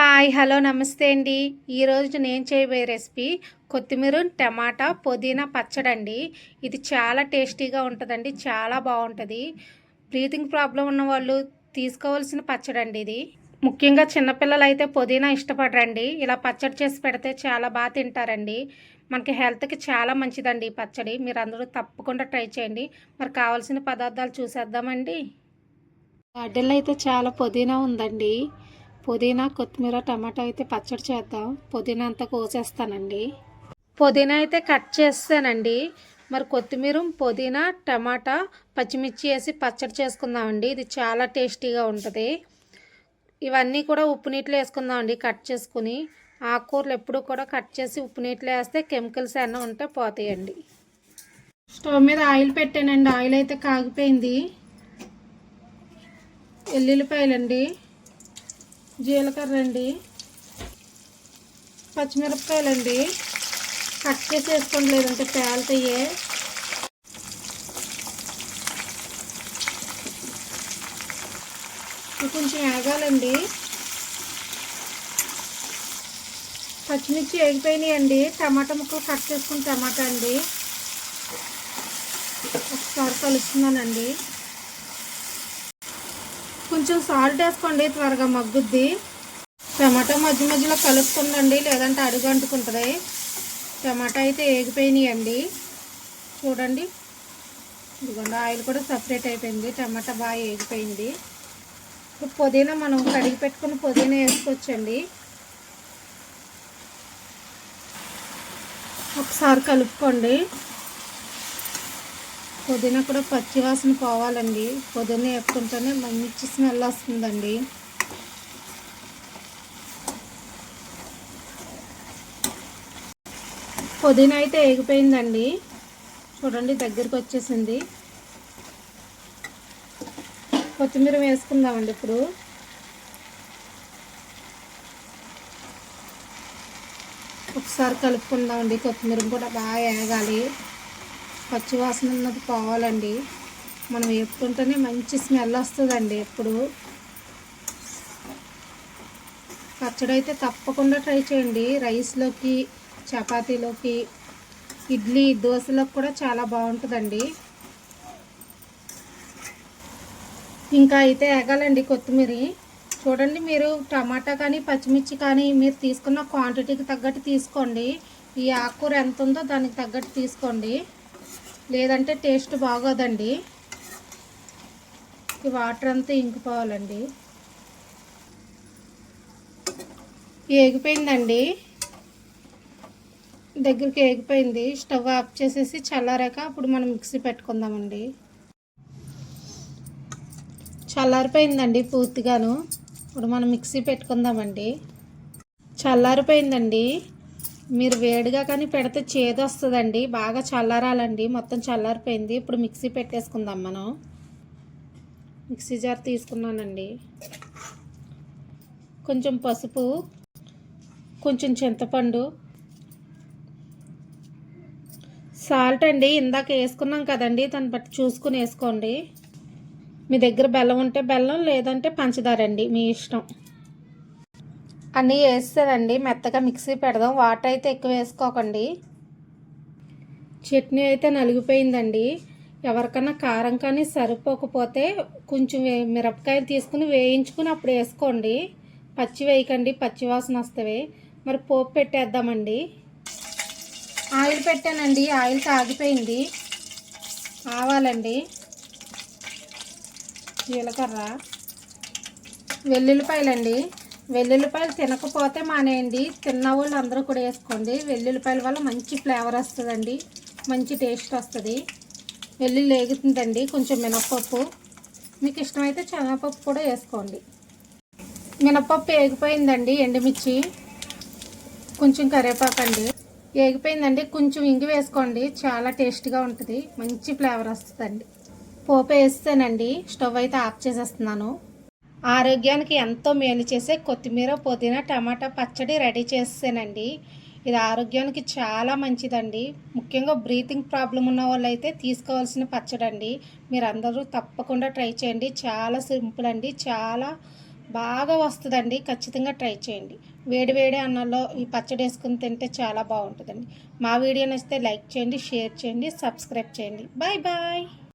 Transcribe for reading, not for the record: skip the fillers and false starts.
Hi hello నమస్తే అండి. ఈరోజు నేను చేయబోయే రెసిపీ కొత్తిమీర టమాటా పుదీనా పచ్చడి అండి. ఇది చాలా టేస్టీగా ఉంటుందండి, చాలా బాగుంటుంది. బ్రీతింగ్ ప్రాబ్లం ఉన్న వాళ్ళు తీసుకోవాల్సిన పచ్చడి అండి ఇది. ముఖ్యంగా చిన్నపిల్లలు అయితే పుదీనా ఇష్టపడరండి. ఇలా పచ్చడి చేసి పెడితే చాలా బాగా తింటారండి. మనకి హెల్త్కి చాలా మంచిదండి ఈ పచ్చడి. మీరు అందరూ తప్పకుండా ట్రై చేయండి. మరి కావాల్సిన పదార్థాలు చూసేద్దామండి. గార్డెన్లో అయితే చాలా పుదీనా ఉందండి. పుదీనా కొత్తిమీర టమాటా అయితే పచ్చడి చేద్దాం. పుదీనా అంతా కోసేస్తానండి. పుదీనా అయితే కట్ చేస్తానండి. మరి కొత్తిమీర పుదీనా టమాటా పచ్చిమిర్చి వేసి పచ్చడి చేసుకుందామండి. ఇది చాలా టేస్టీగా ఉంటుంది. ఇవన్నీ కూడా ఉప్పు నీటిలో వేసుకుందామండి కట్ చేసుకుని. ఆకుకూరలు ఎప్పుడూ కూడా కట్ చేసి ఉప్పు నీటిలో వేస్తే కెమికల్స్ ఏమైనా ఉంటే పోతాయండి. స్టవ్ మీద ఆయిల్ పెట్టానండి. ఆయిల్ అయితే కాగిపోయింది. ఎల్లుల్లిపాయలండి, జీలకర్ర అండి, పచ్చిమిరపకాయలండి కట్ చేసి వేసుకోండి, లేదంటే పేలుతాయే. కొంచెం వేగాలండి. పచ్చిమిర్చి వేగిపోయినాయండి. టమాటా ముక్కలు కట్ చేసుకుని టమాటా అండి ఒకసారి కలుస్తున్నానండి. కొంచెం సాల్ట్ వేసుకోండి, త్వరగా మగ్గుద్ది. టమాటా మధ్య మధ్యలో కలుపుతుందండి, లేదంటే అడుగు అంటుకుంటుంది. టమాటా అయితే వేగిపోయినాయండి. చూడండి, ఇదిగోండి ఆయిల్ కూడా సపరేట్ అయిపోయింది. టమాటా బాగా వేగిపోయింది. ఇప్పుడు పుదీనా మనం కడిగి పెట్టుకుని పుదీనా వేసుకోవచ్చండి. ఒకసారి కలుపుకోండి. పుదీనా కూడా పచ్చివాసన పోవాలండి. పుదీనా వేపుకుంటేనే మంచి స్మెల్ వస్తుందండి. పుదీనా అయితే వేగిపోయిందండి. చూడండి, దగ్గరికి వచ్చేసింది. కొత్తిమీర వేసుకుందామండి. ఇప్పుడు ఒకసారి కలుపుకుందామండి. కొత్తిమీర కూడా బాగా వేగాలి, పచ్చివాసన ఉన్నది పోవాలండి. మనం వేపుకుంటేనే మంచి స్మెల్ వస్తుందండి. ఎప్పుడు పచ్చడి అయితే తప్పకుండా ట్రై చేయండి. రైస్లోకి, చపాతీలోకి, ఇడ్లీ దోశలోకి కూడా చాలా బాగుంటుందండి. ఇంకా అయితే వేగాలండి కొత్తిమీర. చూడండి, మీరు టమాటా కానీ పచ్చిమిర్చి కానీ మీరు తీసుకున్న క్వాంటిటీకి తగ్గట్టు తీసుకోండి. ఈ ఆకుకూర ఎంత ఉందో దానికి తగ్గట్టు తీసుకోండి, లేదంటే టేస్ట్ బాగోదండి. ఈ వాటర్ అంతా ఇంకిపోవాలండి. ఏగిపోయిందండి, దగ్గరికి ఏగిపోయింది. స్టవ్ ఆఫ్ చేసేసి చల్లారాక అప్పుడు మనం మిక్సీ పెట్టుకుందామండి. చల్లారిపోయిందండి పూర్తిగాను. ఇప్పుడు మనం మిక్సీ పెట్టుకుందామండి. చల్లారిపోయిందండి. మీరు వేడిగా కానీ పెడితే చేదు వస్తుందండి. బాగా చల్లారాలండి. మొత్తం చల్లారిపోయింది. ఇప్పుడు మిక్సీ పెట్టేసుకుందాం. మనం మిక్సీ జార్ తీసుకున్నానండి. కొంచెం పసుపు, కొంచెం చింతపండు, సాల్ట్ అండి. ఇందాక వేసుకున్నాం కదండి, దాన్ని బట్టి చూసుకుని వేసుకోండి. మీ దగ్గర బెల్లం ఉంటే బెల్లం, లేదంటే పంచదార అండి, మీ ఇష్టం. అన్నీ వేస్తారండి. మెత్తగా మిక్సీ పెడదాం. వాటర్ అయితే ఎక్కువ వేసుకోకండి. చట్నీ అయితే నలిగిపోయిందండి. ఎవరికన్నా కారం కానీ సరిపోకపోతే కొంచెం మిరపకాయలు తీసుకుని వేయించుకుని అప్పుడు వేసుకోండి. పచ్చి వేయకండి, పచ్చి వాసన వస్తాయి. మరి పోపు పెట్టేద్దామండి. ఆయిల్ పెట్టానండి. ఆయిల్ కాగిపోయింది. ఆవాలండి, జీలకర్ర, వెల్లుల్లిపాయలండి. వెల్లుల్లిపాయలు తినకపోతే మానేయండి, తిన్న వాళ్ళు అందరూ కూడా వేసుకోండి. వెల్లుల్లిపాయల వల్ల మంచి ఫ్లేవర్ వస్తుందండి, మంచి టేస్ట్ వస్తుంది. వెల్లుల్లి వేగుతుందండి. కొంచెం మినప్పప్పు, మీకు ఇష్టమైతే శనగపప్పు కూడా వేసుకోండి. మినప్పప్పు వేగిపోయిందండి. ఎండుమిర్చి, కొంచెం కరివేపాకండి. వేగిపోయిందండి. కొంచెం ఇంగు వేసుకోండి, చాలా టేస్ట్గా ఉంటుంది, మంచి ఫ్లేవర్ వస్తుందండి. పోపు వేస్తేనండి. స్టవ్ అయితే ఆఫ్ చేసేస్తున్నాను. ఆరోగ్యానికి ఎంతో మేలు చేసే కొత్తిమీర పుదీనా టమాటా పచ్చడి రెడీ చేసేనండి. ఇది ఆరోగ్యానికి చాలా మంచిదండి. ముఖ్యంగా బ్రీతింగ్ ప్రాబ్లం ఉన్న వాళ్ళు అయితే తీసుకోవాల్సిన పచ్చడి అండి. మీరు అందరూ తప్పకుండా ట్రై చేయండి. చాలా సింపుల్ అండి, చాలా బాగా వస్తుందండి. ఖచ్చితంగా ట్రై చేయండి. వేడి వేడి అన్నంలో ఈ పచ్చడి వేసుకుని తింటే చాలా బాగుంటుందండి. మా వీడియో నచ్చితే లైక్ చేయండి, షేర్ చేయండి, సబ్స్క్రైబ్ చేయండి. Bye bye.